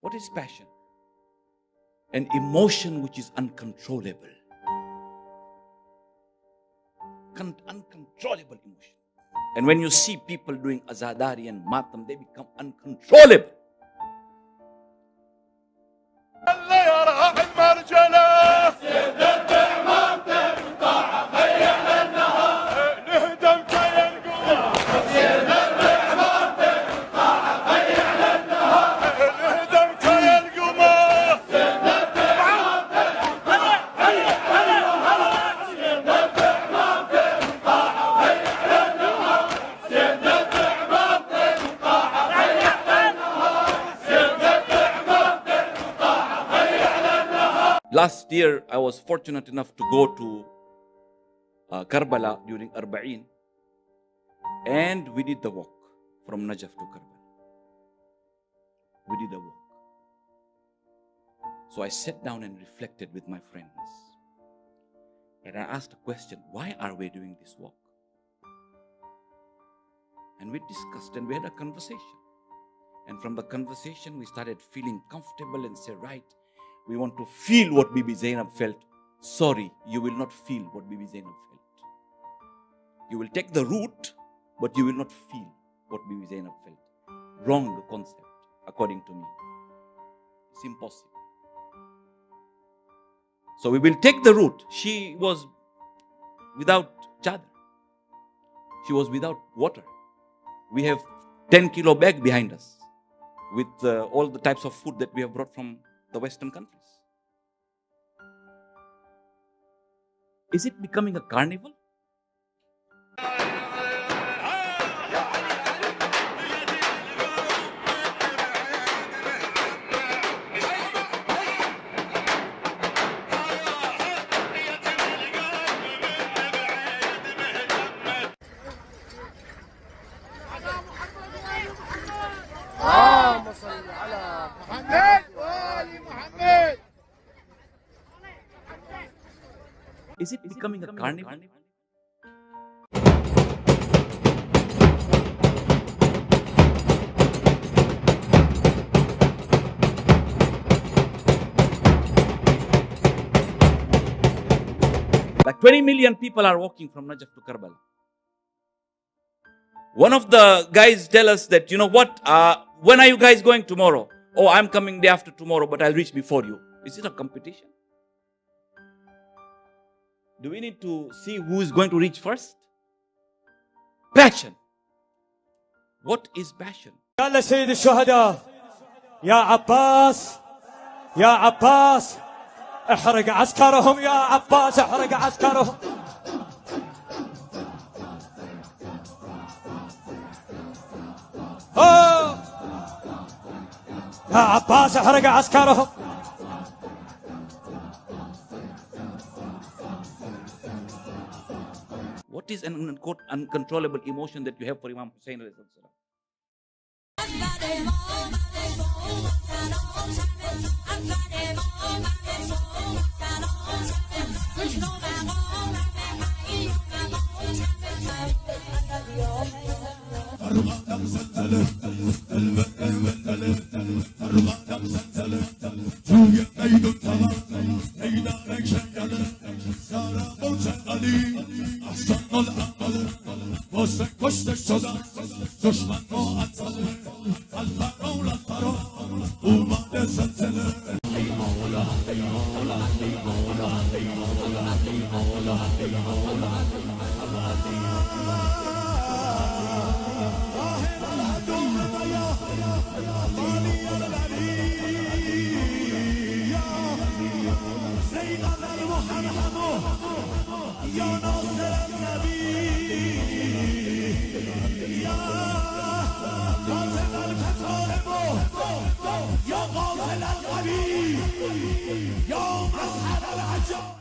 What is passion? An emotion which is uncontrollable. Uncontrollable emotion. And when you see people doing Azadari and Matam, they become uncontrollable. Last year, I was fortunate enough to go to Karbala during Arbaeen, and we did the walk from Najaf to Karbala. We did a walk. So I sat down and reflected with my friends. And I asked a question, why are we doing this walk? And we discussed and we had a conversation. And from the conversation, we started feeling comfortable and said, right, we want to feel what Bibi Zainab felt. Sorry, you will not feel what Bibi Zainab felt. You will take the route, but you will not feel what Bibi Zainab felt. Wrong concept, according to me. It's impossible. So we will take the route. She was without chadar. She was without water. We have 10-kilo bag behind us with all the types of food that we have brought from the Western countries. Is it becoming a carnival? Is it becoming a carnival? Like 20 million people are walking from Najaf to Karbala. One of the guys tell us that, you know what, when are you guys going tomorrow? Oh, I'm coming day after tomorrow, but I'll reach before you. Is it a competition? Do we need to see who is going to reach first? Passion. What is passion? يا سيد الشهداء يا عباس يا عباس احرق عسكرهم يا عباس احرق عسكرهم يا عباس احرق عسكرهم. What is an uncontrollable emotion that you have for Imam Hussein alayhi salam? يا ناصر النبي يا قاتل الفتارب يا قاتل القوي يا مسحر العجاب.